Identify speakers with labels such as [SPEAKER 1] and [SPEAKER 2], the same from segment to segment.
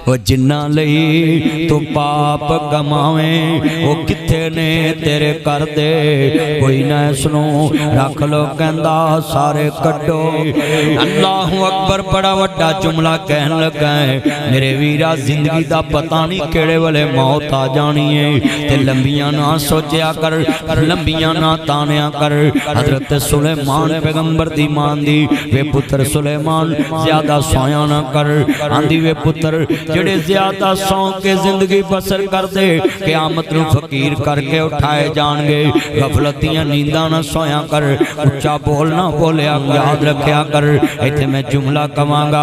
[SPEAKER 1] वो जिन्ना लई तू पाप कमावे वो किथे ने तेरे कर दे कोई ना सुनो रख लो कहंदा सारे कड्डो। अल्लाहु अकबर बड़ा वड्डा जुमला कहन लगा है मेरे वीरा जिंदगी दा पता नहीं केड़े वेले मौत आ जानी है ते लंबियां ना सोचिया कर लंबियां ना तानिया कर। हजरत सुलेमान पैगंबर दी मान दी वे पुत्र सुलेमान ज्यादा सोया ना कर आंदी वे पुत्र जेड़े ज्यादा सौ के जिंदगी बसर कर दे क़यामत नूं फकीर करके उठाए जाणगे। गफलत दियां नींदां ना सोया कर उच्चा बोल ना बोलिया याद रखिया कर। इत्थे मैं जुमला कवांगा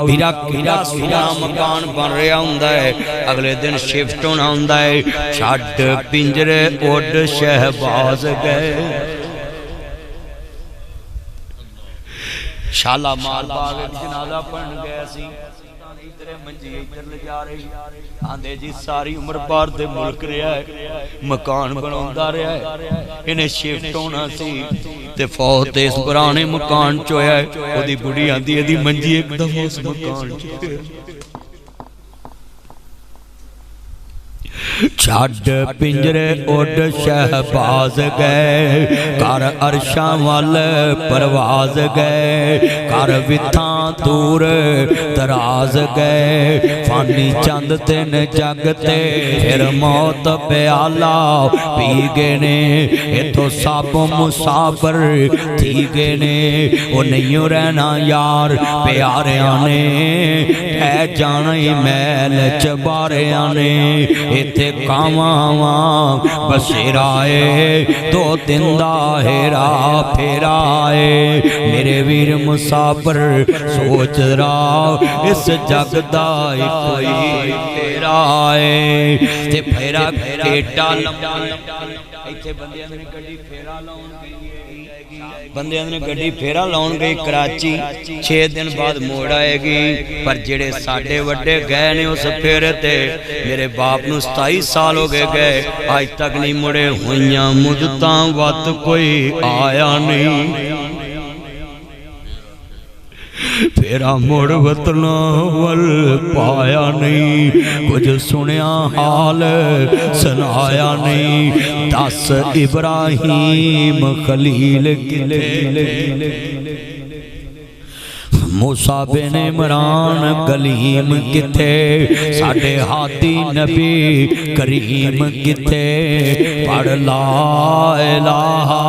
[SPEAKER 1] वीरा कीड़ा कीड़ा मकान बन रहा हुंदा है अगले दिन शिफ्ट होना हुंदा है छड्ड पिंजरे उड़ शहबाज गए। शालामार बाग जनाजा पढ़न गया सी मंजी इधर ले जा रही आंदे जी सारी उम्र बाहर दे मुल्क रहा है मकान बनाउंदा रहा है इन्हें शिफ्ट होना सी ते फौत इस पुराने मकान च होया है। ओदी बुढ़ी आंदी एदी मंजी एकदम उस मकान च छड्ड पिंजरे उड़ शहबाज गए कर अरशां वल परवाज गए कर विथां दूर दराज गए फानी चंद तिन जग ते फिर मौत प्याला पी गए ने इथों सब मुसाफर थी गए ने वो नहीं रहना यार प्यारियां ने है जाना ही महल चबारियां ने इत्थे कावां बसेराए दो दिन दा हेरा फेराए। मेरे वीर मुसाफर सोच रहा इस जग दा कोई फेरा है ते फेरा एडा लंबा इत्थे बंदियां ने गड्डी फेरा लाउण गई बंदियां ने गड्डी फेरा लाउण गई कराची 6 दिन बाद मोड़ आएगी पर जेड़े साडे वड्डे गए ने उस फेरे ते मेरे बाप नूं 27 साल हो गए आज तक नहीं मुड़े होइयां मुद्दतां वत कोई आया नहीं। फेरा मुड़ वतना वल पाया नहीं कुछ सुनिया हाल सुनाया नहीं। दस इब्राहिम खलील मूसा बिन इमरान गलीम किथे साडे हादी नबी करीम किथे पढ़ ला इलाहा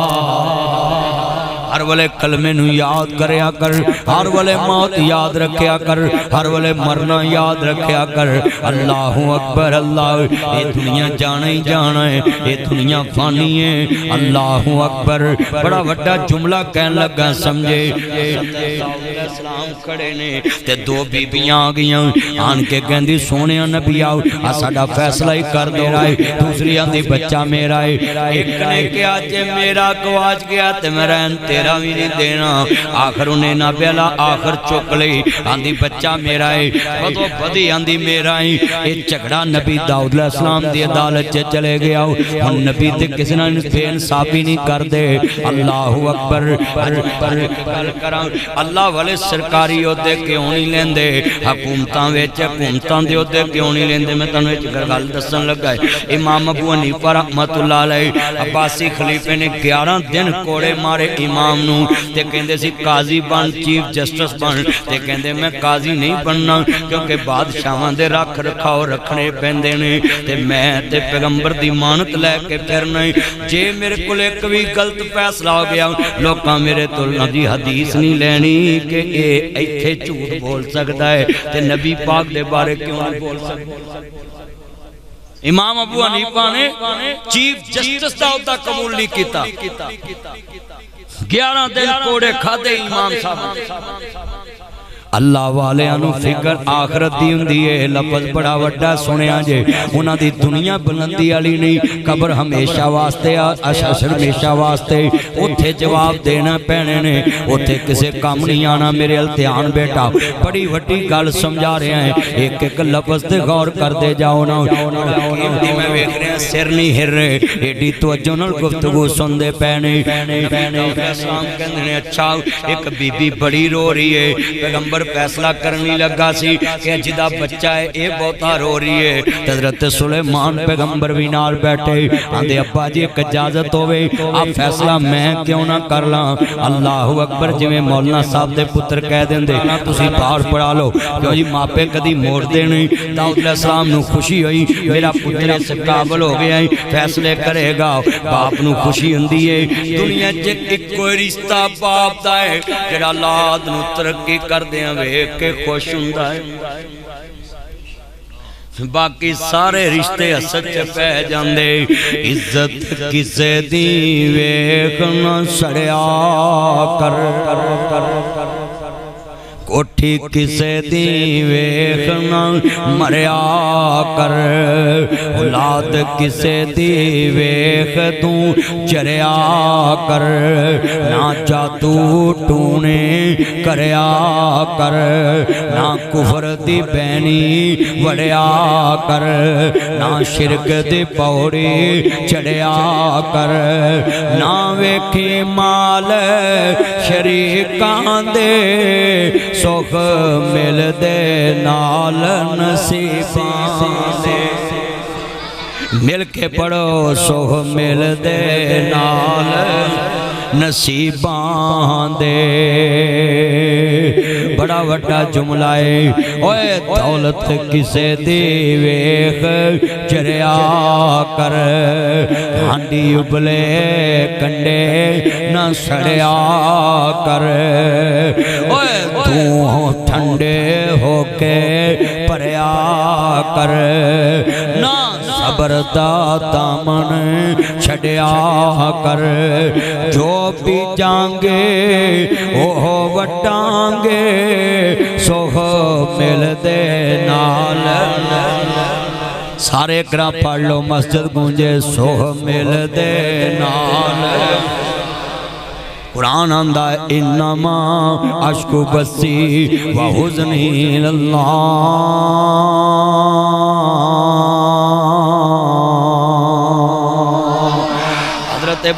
[SPEAKER 1] हर वेले कलमे नूं याद करया कर हर वेले मौत याद रखया कर हर वेले मरना याद रखया कर। अल्लाहु अकबर अल्लाह ये दुनिया जाना ही जाना है ये दुनिया फानी है। अल्लाहु अकबर बड़ा वड्डा जुमला कहन लगा समझे सलाम खड़े ने ते दो बीबियां आ गईयां आन के कहंदी सोने नबी आओ आ साडा फैसला ही कर दे रहा है। दूसरी आंदी बच्चा मेरा है एक ने कहा जे मेरा गवाच गया ते मैं रहन तेरा भी नहीं देना आखिर उन्हें ना प्याला आखिर चुक ली आंदी बच्चा मेरा है बदो बदी आंदी मेरा है। ये झगड़ा नबी दाऊद अलैहिस्सलाम दी अदालत च चले गया हुण नबी ते किसी नाल बेइंसाफी नहीं करदे। अल्लाहु अकबर गल करां अल्लाह वाले सरकारी ओहदे क्यों नहीं लेंदे हुकूमतां विच हुकूमतां दे ओहदे क्यों नहीं लेंदे। मैं तुहानूं एक गल दस्सण लगा इमाम अबू हनीफा रहमतुल्लाह अलैह अब्बासी खलीफे ने 11 दिन कोड़े मारे इमाम नूं ते कहंदे सी काजी बन चीफ जस्टिस बन ते कहंदे मैं काजी नहीं बनना क्योंकि बादशाहां दे रख रखाव रखने पैंदे ने ते मैं ते पैगंबर दी मानत लैके फिरना जे मेरे कोल एक भी गलत फैसला हो गया लोकां मेरे तो नदी हदीस नहीं लैनी कि ये इत्थे झूठ बोल सकदा है ते नबी पाक दे बारे क्यों नहीं बोल सकदा। इमाम अबू हनीफा ने चीफ जस्टिस दा ओहदा कबूल नहीं कीता 11 दिन कोड़े खादे इमाम साहब। अल्लाह वाले फिक्र आखरत दी हुंदी है लफज बड़ा वड्डा सुनिया जे उन्हां दी दुनिया बुलंदी वाली नहीं कब्र हमेशा वास्ते अशर हमेशा वास्ते उत्थे जवाब देना पैने ने उत्थे किसे काम नहीं आना। मेरे अल ध्यान बेटा बड़ी वड्डी गल समझा रहे हैं एक एक लफज ते गौर करते जाओ ना। मैं वेख रहा सिर नहीं हिर रहे एडी तवज्जो नाल गुफ्तगू सुनते पैने। अच्छा एक बीबी बड़ी रो रही है पैगंबर फैसला करने लगा सी कि जिदा बच्चा है ये बहुता रो रही है। हज़रत सुलेमान पैगंबर भी नाल बैठे आंदे अब्बा जी एक इजाजत होवे आ फैसला मैं क्यों ना कर ला। अल्लाह अकबर जिवें मौलाना साहब दे पुत्र कह देंदे तुसीं बाहर पढ़ा लो क्यों जी मापे कदी मोड़दे नहीं। दाऊद अलैहिस्सलाम नूं खुशी हुई मेरा पुत्र इस काबिल हो गया है फैसले करेगा। बाप नूं खुशी हुंदी है दुनिया च इक्को रिश्ता बाप दा है जिहड़ा औलाद नूं तरक्की करदिआं वेख के खुश हुंदा है। बाकी सारे रिश्ते हसद च पै जांदे। इज्जत किसे दी वेख न सड़िया कर कोठी किसे दी वेख न मरिया कर। औलाद किसे दी वेख तू चरिया कर। ना जादू टूने करया कर ना कुफर दी बैनी वड़िया कर ना शिरक दी पौड़ी चढ़िया कर। ना वेखी माल शरीकां दे सुख मिलदे नाल नसीबां दे। मिल के पढ़ो सुख मिलदे नाल नसीबां दे। बड़ा वड्डा जुमला है ओए दौलत किसे दी वेख चरिया कर। हांडी उबले कंडे न सड़िया कर। ओए तू ठंडे होके भरिया कर। ना सबर दा दामन छड़िया कर। जो बीजांगे ओह वटांगे सुख मिलदे नाल। सारे ग्रां पढ़ लो मस्जिद गूंजे सुख मिलदे नाल। कुरान आंदा इन्नमा अश्कु बसी व हुज़नी इलल्लाह।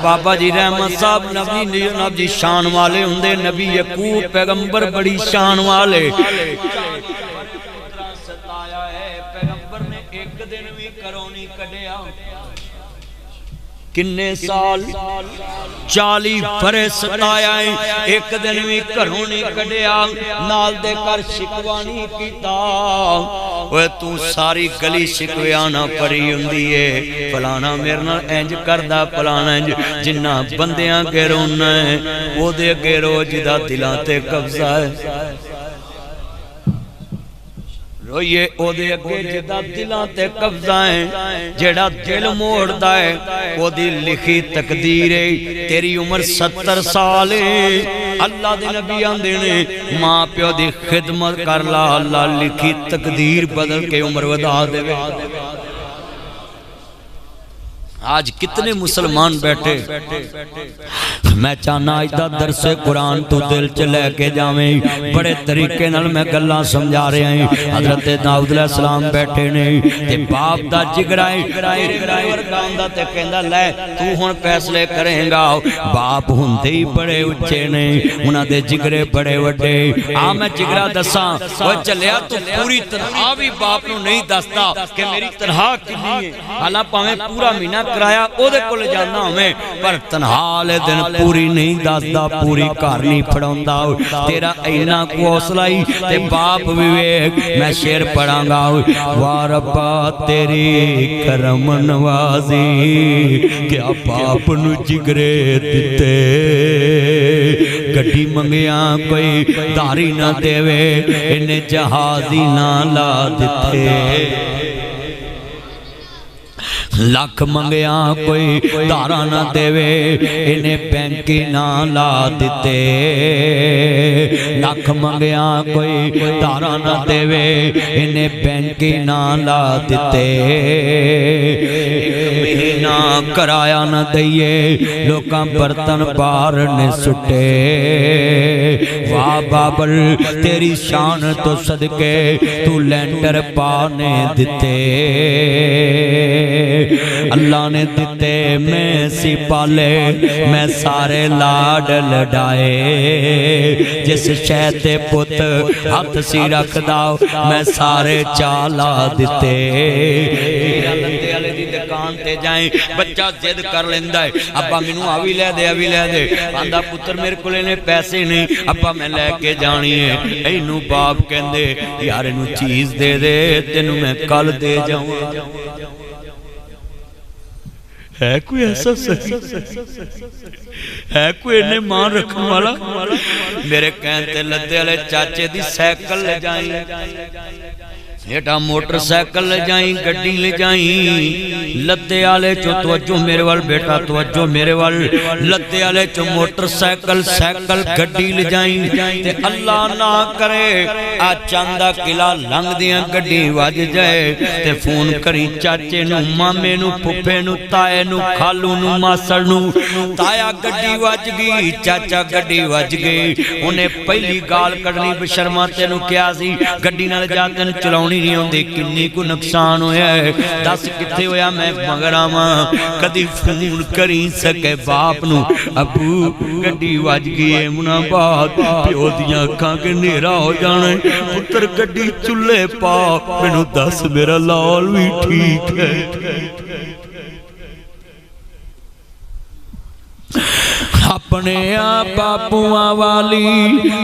[SPEAKER 1] बाबा जी रहमत साहब नबी शान वाले होंदे। नबी यकूब पैगंबर बड़ी शान वाले। सताया है पैगंबर ने एक दिन भी घरों नहीं कढ़िया। किन्ने साल 40 बरस सताया है एक दिन भी घरों नहीं कढ़िया। नाल दे कर शिकवा नहीं कीता। ओए तू सारी गली शिकविया ना परी हुंदी है फलाना मेरे नाल इंज करदा फलाना इंज। जिन्ना बंदियां के रोना है ओदे अगे रो जिदा दिलां ते कब्जा है। रोइए ओदे अगे जिदा दिलां ते कब्जा है। जेड़ा दिल मोड़दा है ओदी लिखी तकदीर है। तेरी उम्र 70 साल है। अल्लाह दे नबी आंदे ने मां प्यो दी खिदमत कर ला अल्लाह लिखी तकदीर बदल के उम्र वधा देवे। आज कितने मुसलमान बैठे। मैं चाहना अज दा दरसे कुरान तू दिल च लैके जावें। बड़े तरीके नाल मैं गल्लां समझा रहा हूं। हज़रत दाऊद अलैहिस्सलाम बैठे ने ते बाप दा जिगरा है ते कहंदा लै तू हुण फैसले करेगा। बाप हुंदे ही बड़े उच्चे ने उन्हां दे जिगरे बड़े वड्डे। आ मैं जिगरा दसां ओ चलिया तू पूरी तनख्वाह भी बाप नूं नहीं दसदा कि मेरी तनख्वाह कितनी है। हालां भावें पूरा महीना कराया ओदे कोल जाना होवे पर तनख्वाह वाले दिन पूरी नहीं दसदा पूरी घर नहीं फड़ाउंदा। तेरा इन्ना हौसला ही ते बाप विवेक। मैं शेर पढ़ांगा वाह रब्बा तेरी करम नवाजी क्या बाप नू जिगरे दिते। गड्डी मंगिया कोई धारी ना देवे इन्हें जहाजी ना ला दिते। लख मंगया कोई धारा ना देवे इन्हें बैंकी ना ला दिते। लख मंगया कोई धारा ना देवे इन्हें बैंकी ना ला दिते। महीना कराया न दईए लोकां बर्तन बाहर ने सुटे। वाह बाबल तेरी शान तो सदके तू लैंटर पाने दिते। अल्लाह ने दिते मैं सी पाले, मैं सारे लाड लडाए। जिस शह ते पुत हथ सी रखदा मैं सारे चाला दिते। लत्ते वाले दी दुकान ते जाए बच्चा जिद कर लेंदा है, अब्बा मैनू आ भी लै दे, आ भी लै दे। आंदा पुत्र मेरे कोल इन्ने पैसे नहीं, अब्बा मैं लैके जानी है। इनू बाप कहंदे यार इनू चीज दे दे, तेनू मैं कल दे जाऊंगा। है कोई ऐसा सही, है कोई इन्हें मान रखने वाला? मेरे कहते लद्दे वाले चाचे दी साइकिल ले जाई, बेटा मोटरसाइकिल ले जाई, गड्डी ले जाई। लद्दे वाले चो तवज्जो मेरे वाल, बेटा तवज्जो मेरे वाल। लद्दे वाले चो मोटरसाइकिल साइकिल गड्डी ले जाई ते अल्लाह ना करे आ चांदा किला लंघ दियां गड्डी वज जाए ते फोन करी चाचे नू, मामे नू, फुफे नू, ताए नू, खालू नू, मासड़ नू। ताया गड्डी वज गई, चाचा गड्डी वज गई। उन्हें पहली गाल कढ़नी बशर्मा तेनू क्या सी गड्डी नाल जा तेन चलाउणी नहीं आउंदी, किन्नी को नुकसान होया है, दस किथे होया मैं मगर आवां। कदी फोन करी सके बाप नू, अबू गड्डी वज गई है मुनाबाद, प्यो दियां अखां के नेरा हो जाना है, पुत्र गड्डी चुल्हे पा, मैनू दस मेरा लाल भी ठीक है। अपने बापूआ वाली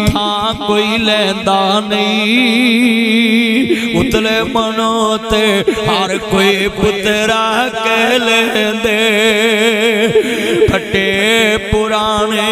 [SPEAKER 1] थां कोई लैंदा नहीं, उतले मनो ते हर कोई पुत्रा कह लेंदे। फटे पुराने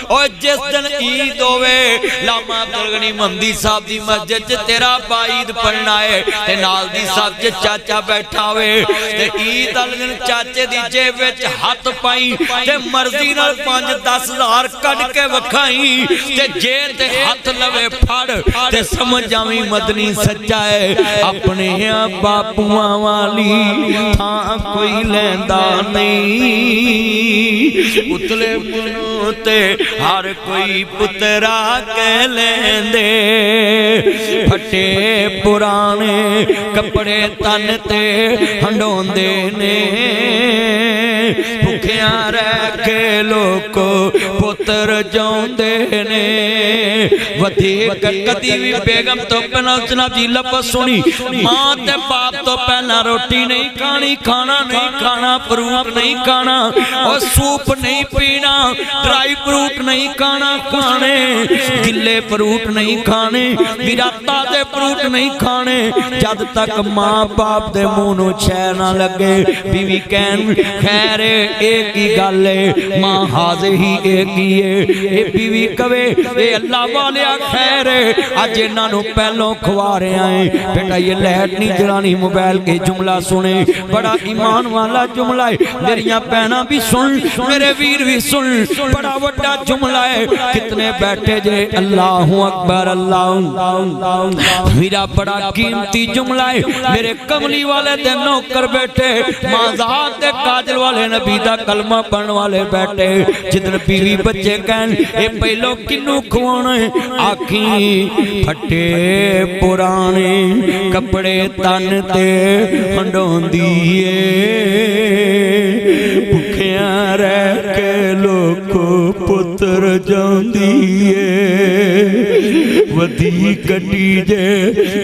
[SPEAKER 1] और जिस दिन ईद होवे लामा अब्दुल गनी महमदी साहब दी मस्जिद च तेरा ईद पढ़ना है ते नाल दी साहब च चाचा बैठा होवे ते ईद वाले दिन चाचे दी जेब विच हथ पाई ते मर्जी नाल 5-10 हज़ार कढ के वखाई ते जे ते हथ लवे फड़ ते समझ जावी मदनी सच्चा है। अपने बापूआ वाली थां कोई लैंदा नहीं, उतले मनो ते हर कोई पुत्रा कह लेंदे। फटे पुराने कपड़े तन ते हंडोंदे ने, भुखिया रह के लोको पुत्र जाउंदे ने। वधीक कदी भी बेगम तो बिना जनाब जी लफ्ज़ सुनी, मां ते बाप तो पहला रोटी नहीं खानी, खाना नहीं खाना, फ्रूट नहीं खाना, और सूप नहीं पीना, ड्राई फ्रूट नहीं खाना, खाने गिले फ्रूट नहीं खाने, विराता दे फ्रूट नहीं खाने, जद तक मां बाप दे मुंह नूं छे ना लगे। बीवी कहन खैर एक ही गल है, मां हाज़े ही एक ही है। ये बीवी कवे ए अल्लाह वालिया खैर अज इन्हां नूं पहलों खवा रहे हैं, बेटा ये लाइट नहीं जलानी, मोबाइल के जुमला सुने, बड़ा ईमान वाला जुमला है। मेरिया भैनां भी सुन, मेरे वीर भी सुन, बड़ा वड्डा जुमला है। कितने बैठे जे अल्लाहु अकबर, अल्लाह मेरा बड़ा कीमती जुमला है। मेरे कमली वाले दे नौकर बैठे, माज़ात दे काजल वाले नबी दा कलमा पढ़न वाले बैठे। जिदन बीवी बच्चे कहन ए पहलो किन्नू खवाना है, आखी फटे पुराने कपड़े तन ते हंडोंदी है। भुखिया रह के लोको पुत्र जांदी है, वधी कटी जे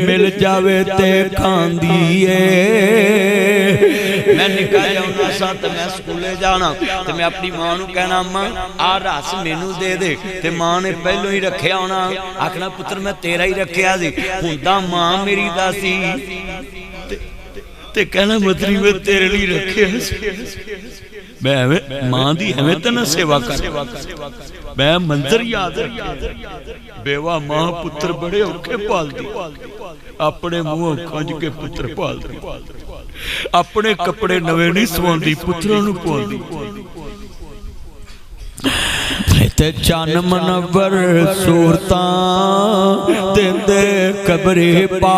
[SPEAKER 1] मिल जावे ते खांदी है। मैं निकल जाऊना सा तो मैं स्कूले जाना तो मैं अपनी मां नूं कहना अम्मा आ रस मैनू दे दे, ते मां ने पहलों ही रखिया होना, आखना पुत्र मैं तेरा ही रखिया सी, हुंदा मां मेरी दा सी ते कहना मदरी मैं तेरे लिए रखिया। मैं एवें मां दी एवें तो ना सेवा कर, मैं मंजर याद बेवा मां पुत्र बड़े औखे पालदी, अपने मुंह खंज के पुत्र पालदी, अपने कपड़े नवे नहीं सवांदी, पुत्रां नूं पवांदी। ते चन मनवर सूरतां देंदे कबरे पा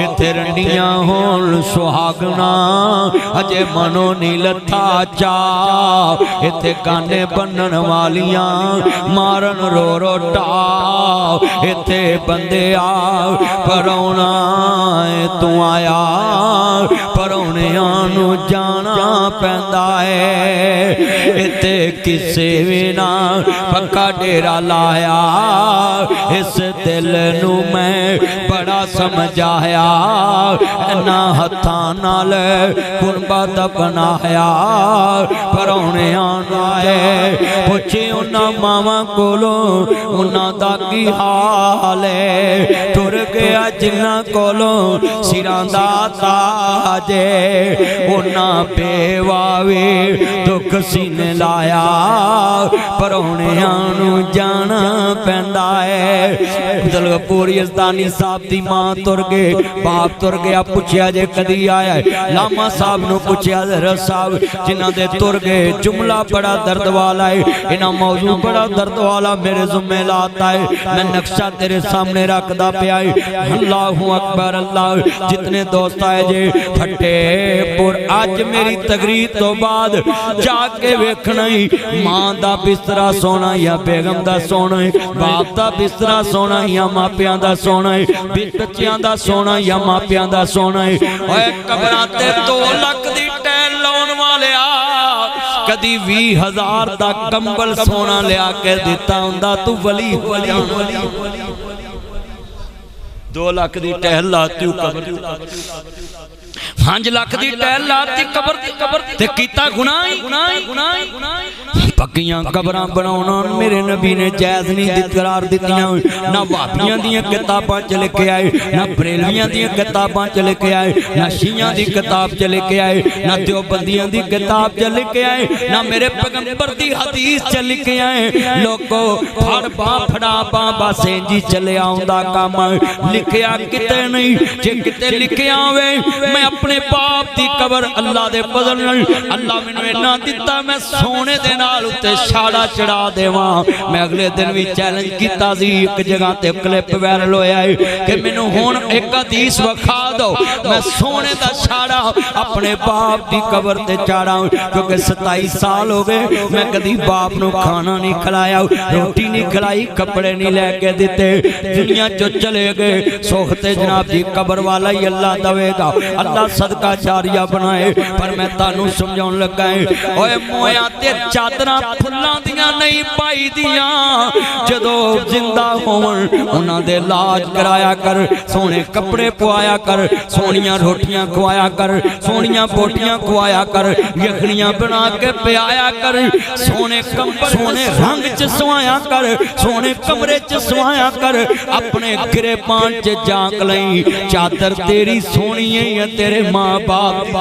[SPEAKER 1] इत्थे रंडियां होण सुहागना अजे मनो नी लथा चा इत्थे गाने बनन वालियां मारन रो रो टा इत्थे बंदे आ परौना तू आया परौनियां नू जाना पैंदा है इत्थे किसे भी ना पक्का डेरा लाया इस दिल नू मैं बड़ा समझाया ना हत्थां नाल गुरबत बनाया परौनियां नाए पुछे उन्हां मावां कोलों उन्हां दा की हाल है टुर गया जिन्हां कोलों सिरां दा ताज उन्हां बेवावे दुख सीने लाया परौनियां नू जाना पैंदा है दलगपुर यजदानी साहब दी मां तुर गए बाप तुर गया पुछया जे कदी आया है लामा साहब नू पुछया हज़रत साहब जिन्हां दे तुर गए जुमला बड़ा दर्द वाला है इन्हां मौजू बड़ा दर्द वाला मेरे जुम्मे लाता है मैं नक्शा तेरे सामने रखदा पिया है अल्लाहु अकबर अल्लाह जितने दोस्त आए जे फतेहपुर अज मेरी तकरीर तो बाद जाके वेखना ही मां दा बिस्तरा सोना या बेगम दा सोना है बाप दा बिस्तरा सोना या मापियां दा सोना है बच्चियां दा सोना या मापियां दा सोना है ओए कबरां ते 2 लाख दी टैल लाउण वालिया कदी 20,000 दा कंबल सोना लिया के दिता हुंदा तू वली 2 लाख दी टहल लाती कबर 5 लाख दी टहल लाती कबर ते कीता गुनाह पक्कियां कबरां बनाउणा मेरे नबी ने जायज़ नहीं करार दित्तियां ना वाबियां दी किताबां च लिखे आए ना बरेलवियां दी किताबां च लिखे आए ना शियां दी किताब च लिखे आए ना देवबंदियां दी किताब च लिखे आए ना मेरे पैगंबर दी हदीस च लिखे आए लोगो फड़ बां फड़ा बां बस इंजी चले आउंदा काम लिखिया किते नहीं जे किते लिखिया होवे मैं अपने बाप दी कबर अल्लाह दे फज़ल नाल अल्लाह मैनूं इन्ना दिता मैं सोने दे नाल उत्ते छाड़ा चढ़ा देवां मैं अगले दिन भी चैलेंज कीता सी एक जगह ते क्लिप वायरल होया है कि मैनूं हुण एक हदीस विखा दो मैं सोने दा छाड़ा अपने बाप दी कबर ते चाड़ा क्योंकि 27 साल हो गए मैं कदी बाप नूं खाना नहीं खिलाया रोटी नहीं खिलाई कपड़े नहीं लैके दिते दुनिया चो चले गए सुख ते जनाब दी कबर वाला ही अल्लाह देवेगा अल्लाह सदका जारिया बनाए पर मैं तानूं समझाउण लगा है ओए मोया ते चादर फुल्लां दियां नहीं पाई दियां जदों जिंदा होवन उन्हां दे लाज कराया कर सोने कपड़े पवाया कर सोनियां रोटियां खवाया कर सोनियां बोटियां खवाया कर यखनियां बना के पियाया कर सोने कंबल सोने रंग च सवाया कर सोने कमरे च सवाया कर अपने गिरे पान च जांक लई चादर तेरी सोनी है तेरे मां बाप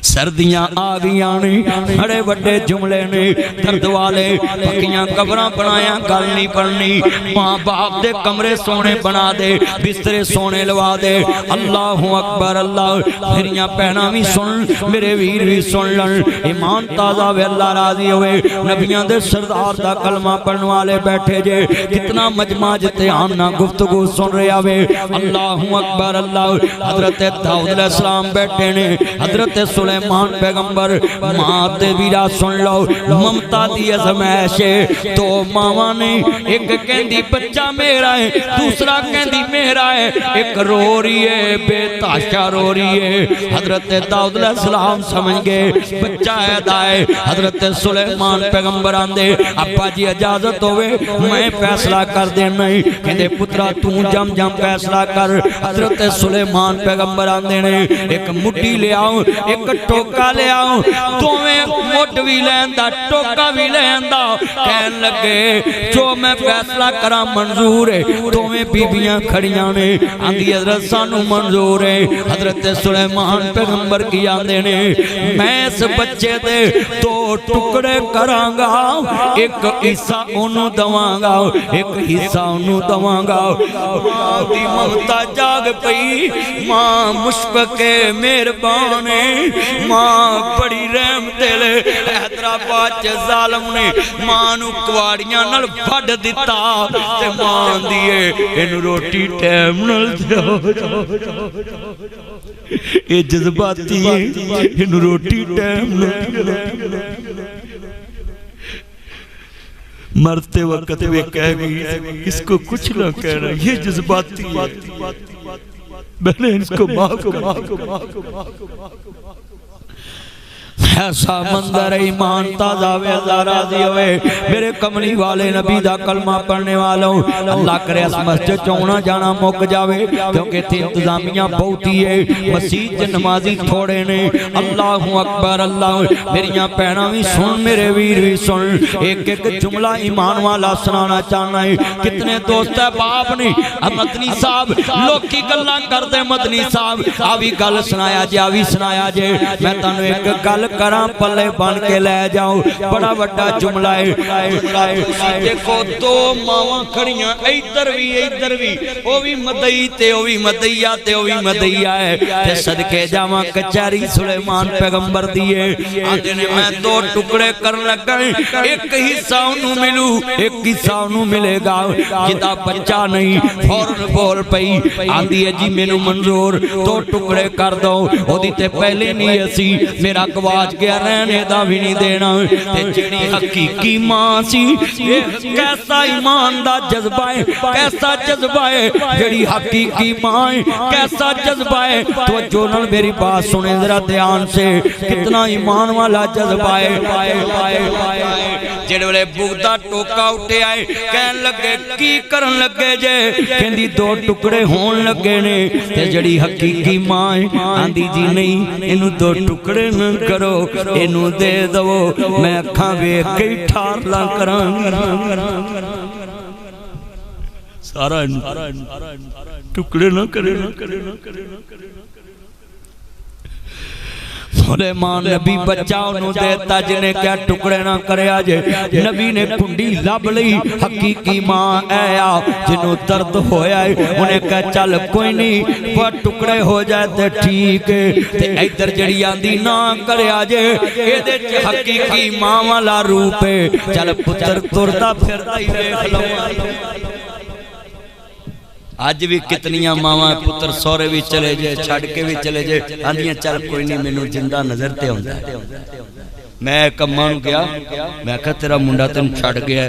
[SPEAKER 1] सर्दियां आ गईयां ने बड़े बड़े जुमले ने दर्द वाले पक्कियां कबरां बनाया गल नहीं पढ़नी मां बाप दे कमरे सोने बना दे बिस्तरे सोने लवा दे अल्लाहु अकबर अल्लाह मेरियां भैणां भी सुन मेरे वीर भी सुन लन ईमान ताज़ा वे अल्लाह राजी होवे नबियां दे सरदार दा कलमा पढ़न वाले बैठे जे कितना मजमा च ध्यान ना गुफ्तगू सुन रहा वे अल्लाहु अकबर अल्लाह हजरत दाऊद अलैहिस्सलाम बैठे ने हजरत सुलेमान पैगंबर मां ते वीरा सुन लो ममता दी अजमैश तो मावां ने एक कहंदी बच्चा मेरा है दूसरा कहंदी मेरा है एक रो रही है बेताशा रो रही है हजरत दाऊद अलैहिस्सलाम समझ गए बच्चा है हजरत सुलेमान पैगंबर आंदे अब्बा जी इजाजत होवे मैं फैसला कर देना कहंदे पुत्रा तू जम जम फैसला कर हजरत सुलेमान पैगंबर आंदे ने एक मुट्ठी ले आओ एक टोका ले आओ दोवें मुठ भी लैंदा टोका भी लैंदा कहन लगे जो मैं फैसला करा मंजूर है दोवें बीबियां खड़ियां ने आंदी हजरत सानू मंजूर है हजरत सुलेमान पैगंबर की आंदे ने मैं इस बच्चे दे 2 टुकड़े करांगा एक हिस्सा ओनू दवांगा एक हिस्सा ओनू दवांगा मां दी ममता जाग पई मां मुशफक मेहरबान मां बड़ी रहम दिल। हैदराबाद च जालम ने मां नू कुआड़ियां नाल वड दिता ते मां आंदी है इनू रोटी टाइम नाल दिओ। ये जज्बाती है, इनू रोटी टाइम नाल मरते वक्त वे कह गई इसको कुछ ना कहना, ये जज्बाती है, मैंने इसको माफ को ऐसा मंजर ईमान ताजा वे अल्लाह राजी होए। मेरे कमली वाले नबी दा कलमा पढ़ने वालों अल्लाह करे इस मस्जिद च आना जाना मुक जावे क्योंकि इत्थे इंतजामिया बहुती है, मस्जिद च नमाजी थोड़े ने। अल्लाहु अकबर अल्लाह। मेरियां भैणां भी सुन, मेरे वीर भी सुन, एक एक जुमला ईमान वाला सुनाना चाहना है। कितने दोस्त है बाप ने मदनी साहब लोकी गल्लां करदे मदनी साहब आ भी गल सुनाया जे, आ भी सुनाया जे। मैं तुहानू एक गल करा पल्ले बन के ले जाओ, बड़ा बड़ा जुमला है। देखो दो मावां खड़ियां इधर भी ओ भी मदई ते ओ भी मदैया ते ओ भी मदैया है ते सदके जावां कचहरी सुलेमान पैगंबर दी है। आंदे ने मैं दो टुकड़े करन लगा, एक हिस्सा उन्नू मिलू एक हिस्सा उन्नू मिलेगा। जिदा बच्चा नहीं फौरन बोल पई आंदी है जी मैनू मंजूर, दो टुकड़े कर दो। ओदी ते पहले नहीं असी मेरा गवाच गया रहने दा भी नहीं देना। ते जेड़ी हकीकी मां सी कैसा ईमान दा जज्बा है, कैसा जज्बा है जेड़ी हकीकी मां है, कैसा जज्बा है। तो जो नाल मेरी बात सुने जरा ध्यान से, कितना ईमान वाला जज्बा है। जेड़े वेले बुगदा टोका उठे आए कहन लगे की करन लगे जे, कहंदी दो टुकड़े होन लगे ने। ते जेड़ी हकीकी मां है आंदी जी नहीं इनू दो टुकड़े न करो, इनू दे दो मैं अखां वेख के ठारला करांगी। सारा टुकड़े ना करे। सुलेमान नबी बच्चा उन्हों देता जिन्हें क्या टुकड़े ना करे। जे नबी ने कुंडी लब लई, हकीकी मां आया जिन्हों दर्द होया उन्हें कहा चल कोई नहीं वो टुकड़े हो जाए तो ठीक है। ते इधर जड़ी आंदी ना करे जे एदे च हकीकी मां वाला रूप है। चल पुत्र तुरदा फिरदा ही देख लवां। अज भी कितनियां मावां पुत्र सौरे भी चले जे छड़ के भी चले जे आंदियां चल कोई नहीं मैनू जिंदा नजर ते आउंदा। मैं कम्मां नूं गया, मैं कहा तेरा मुंडा तेन छड़ गया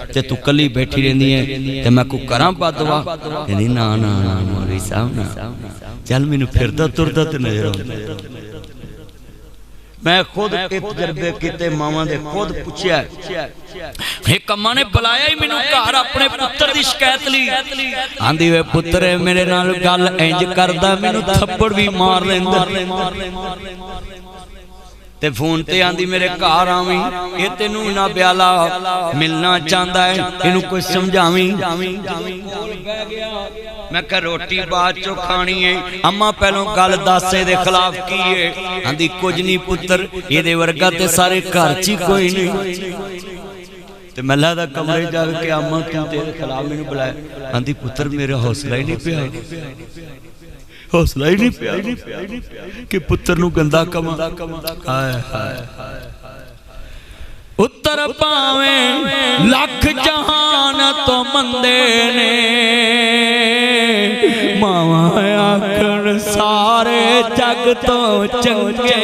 [SPEAKER 1] ते तू कली बैठी रहिंदी है ते मैं को करां बदवा। कहंदी ना ना ना मौलवी साहब ना, चल मैनू फिरदा तुरदा ते नजर आउंदा। मैं खुद के तजर्बे किते मावां दे खुद पूछया एक अम्मा ने बुलाया ही मैनू घर अपने पुत्र दी शिकायत ली। आंदी वे पुत्र मेरे नाल गल इंज करदा मैनू थप्पड़ भी मार लैंदा ते फोन ते आंदी मेरे घर आवी ये तेनू ना ब्याला मिलना चाहता है इनू कुछ समझावी। मैं कह रोटी बाद चो खानी है अम्मा पहलों गल दस दे खिलाफ की है। आंदी कुछ नहीं पुत्र ये वर्गा ते सारे घर च कोई नहीं। ते महला दा कमरे जाके अम्मा क्यों तेरे खिलाफ मैनू बुलाया। आंदी पुत्र मेरा हौसला ही नहीं पिया, हौसला ही नहीं पिया कि पुत्र नू गंदा कमा। उत्तर पावे लख जहान तो मंदे ने मावा आखण सारे जग तो चंगे।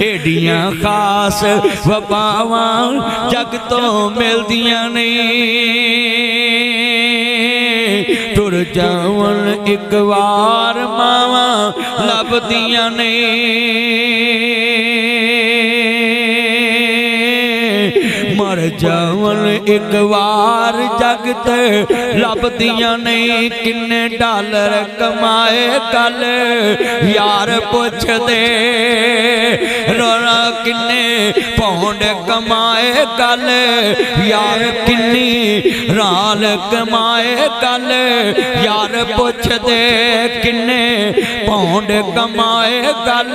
[SPEAKER 1] एडियां खास वबावां जग तो मिलदियां नहीं। टुर जावन एक बार मावा लभदियां नहीं। मर जावन एक बार जगते लभदियां नहीं। किन्ने डॉलर कमाए कल यार पुछ दे रोना किन्ने पौंड कमाए गल यार किन्नी राल कमाए गल यार पुछ दे किन्ने पौंड कमाए गल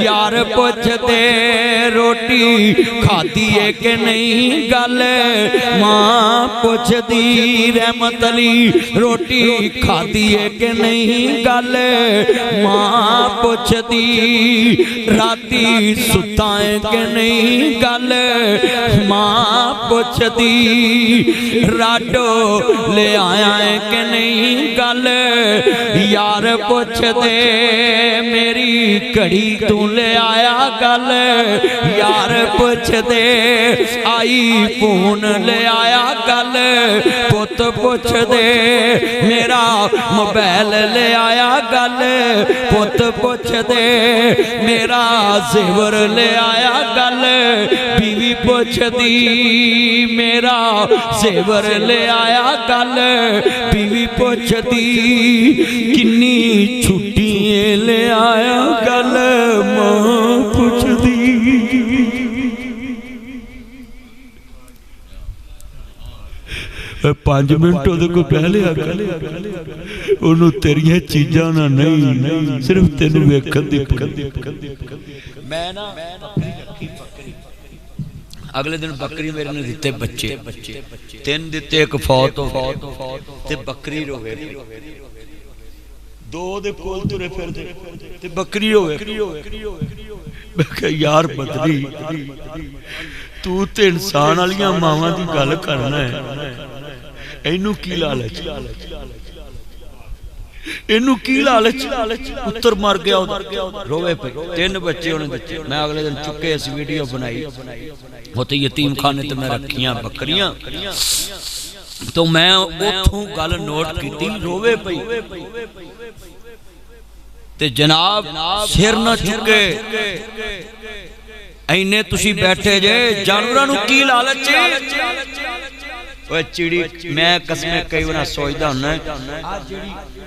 [SPEAKER 1] यार पुछ दे रोटी खाधी है कि नहीं गल मां पुछदी रहमत अली रोटी खाधी है कि नहीं गल मां पुछदी राती सुता है कि नहीं गल मां पुछदी राडो ले आया है कि नहीं गल यार पुछ दे मेरी घड़ी तू ले आया गल यार पुछ दे आई फोन ले आया गल पुत पुछ दे मेरा मोबाइल ले आया गल पुत पुछ दे मेरा जेवर ले आया गल बीवी पुछदी मेरा जेवर ले आया गल बीवी पुछदी किन्नी छुट्टी ले आया गल मां पुछदी 5 मिनट ਉਹਦੇ ਕੋਲ ਬਹਿ ਲਿਆ ਕਰ ਉਹਨੂੰ ਤੇਰੀਆਂ ਚੀਜ਼ਾਂ ਨਾ ਨਹੀਂ ਸਿਰਫ ਤੈਨੂੰ ਵੇਖਣ ਦੀ मैं ना बकरी अगले दिन बकरी मेरे ने दिते बच्चे 3 दिते एक फौत ते बकरी रोवे 2 दे कोल तुरे फिरदे ते बकरी रोवे मैं कहा यार बदली तू ते इंसान वालियां मावां दी गल करना है इनू की लालच इनू की लालच पुत्र मर गया रोवे पे 3 बच्चे उन्हें दिते मैं अगले दिन चुके इस वीडियो बनाई होते यतीम खाने ते मैं रखियां बकरियां तो मैं उथों गल नोट की रोवे पई ते जनाब सिर न चुके इन्ने तुसी बैठे जे जानवरां नूं की लालच चिड़ी मैं कसम कई बार सोचता हूं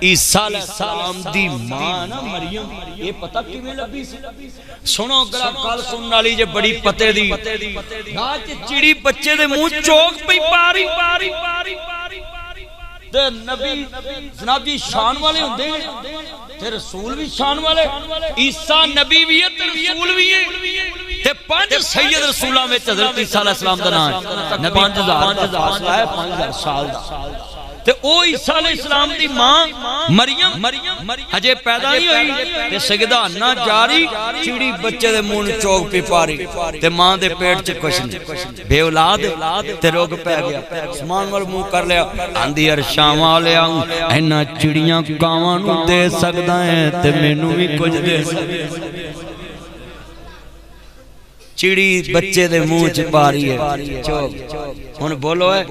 [SPEAKER 1] ईसा अलैहिस्सलाम दी मां ना मरियम ये पता किवें लभी सी सुनो गला गल सुनने वाली जे बड़ी पते दी रात चिड़ी बच्चे दे मुंह चोक पई पारी ते नबी जनाब जी शान वाले हुंदे ते रसूल भी शान वाले ईसा नबी भी है ते रसूल भी है ते 5 सैयद रसूलां विच हज़रत ईसा अलैहिस्सलाम दा नाम है 5000 फासला है 5000 साल दा ते ओ ईसा अलैहिस्सलाम दी मां मरियम हजे पैदा नहीं हुई ते सगदाना जारी चिड़ी बच्चे दे मुंह नु चोक पे पारी ते मां दे पेट च कुछ नहीं बे औलाद ते रोग पै गया आसमान वाल मुंह कर लिया आंधी अरशावां ले आऊं इन्हां चिड़ियां कावां नु दे सकदा है ते मैनू भी कुछ दे चिड़ी बच्चे दे मुंह च पा रही है चोक हुण बोलो है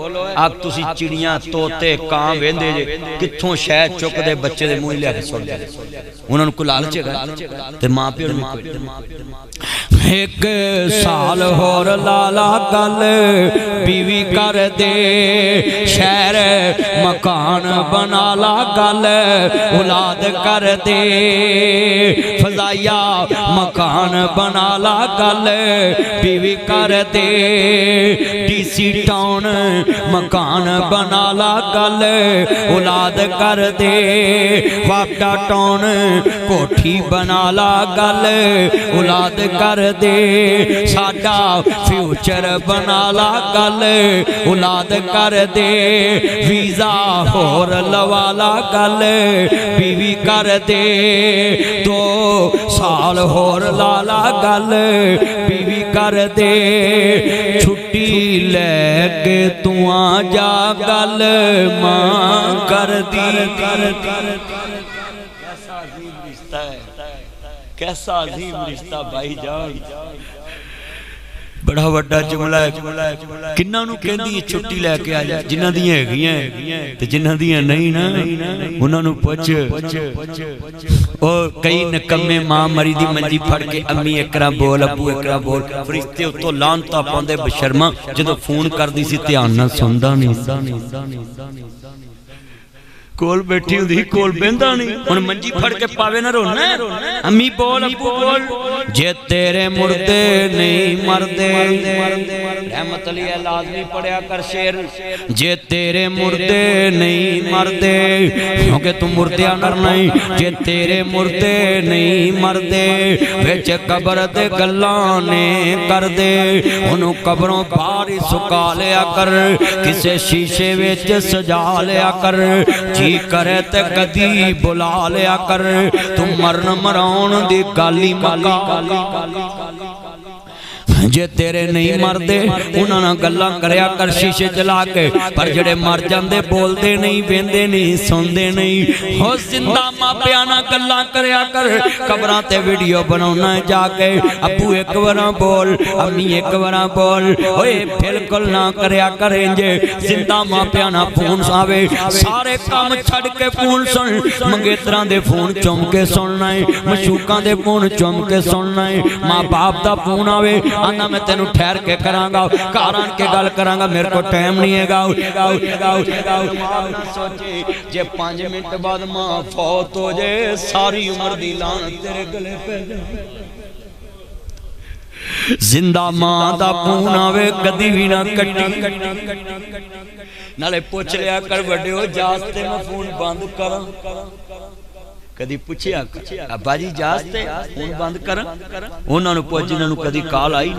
[SPEAKER 1] आप तुसी चिड़ियां तोते कां वेंदे जे कित्थों शहद चुकदे बच्चे दे मुंह लिया के सुट दे उन्हां नूं कोई लालच है ते मां प्यो नूं एक साल होर लाला गल बीवी कर दे शहर मकान बना ला गल औलाद कर दे फजाया मकान बना ला गल बीवी कर दे डीसी टाउन मकान बना ला गल औलाद कर दे वापडा टाउन कोठी बना ला गल औलाद कर दे साडा फ्यूचर बना ला गल औलाद कर दे वीजा होर लवा ला गल बीवी कर दे 2 साल होर ला ला गल बीवी कर दे छुट्टी लेके तू आ जा गल मां कर दी कैसा अजीम रिश्ता भाई जान बड़ा वड्डा जुमला है किन्ना नूं कहंदी छुट्टी लेके आ जा जिन्हां दियां हैगियां ते जिन्हां दियां नहीं ना उन्हां नूं पुछ ओ कई निकम्मे मां मरी दी मंजी फड़ के अम्मी एकरा बोल अब्बू एकरा बोल फरिश्ते उत्तों लानता पाउंदे बशर्मा जदों फोन करदी सी ध्यान नाल सुनदा नहीं कोल बैठी हुंदी कोल बेंदा नहीं हुण मंजी फड़ के पावे ना रोना अम्मी बोल अब्बू बोल जे तेरे मुर्दे नहीं मरदे रहमत अली लाजमी पढ़िया कर शेर जे तेरे मुर्दे नहीं मरदे क्योंकि तू मुर्दिया नर नहीं जे तेरे मुर्दे नहीं मरदे विच कबर दे गल्लां ने कर दे उन्हों कबरों बाहर ही सुका लिया कर किसे शीशे विच सजा लिया कर जी करे ते कदी बुला लिया कर तू मरन मराउण दी गाली मका जे तेरे नहीं मरदे उन्होंने गल्लां करया कर शीशे चला के पर जेड़े मर जांदे बोलते नहीं वेंदे नहीं सुनते नहीं हो जिंदा मापिया ना गल्लां करया कर कबरां ते वीडियो बनाउना जाके अब्बू एक बार बोल अम्मी एक बार बोल ओए बिल्कुल ना करया कर इंजे जिंदा मापिया ना फोन आवे सारे काम छड़ के फोन सुन मंगेतरां दे फोन चुम के सुनना है मशूकां दे फोन चुम के सुनना है मां बाप दा फोन आवे आना मैं तेनू ठहर के करांगा घर आन के गल करांगा मेरे को टाइम नहीं है सोचे जे 5 मिनट बाद मां फौत हो जाए सारी उम्र दी लानत तेरे गले पे जिंदा मां दा फोन आवे कदी भी ना कट्टी नाले पूछ लिया कर वड्डियो जास्ते मैं फोन बंद करा कदी पूछया अब्बा जी जास्ते फोन बंद करा उन्होंने पुछ जिन्होंने कदी कॉल आई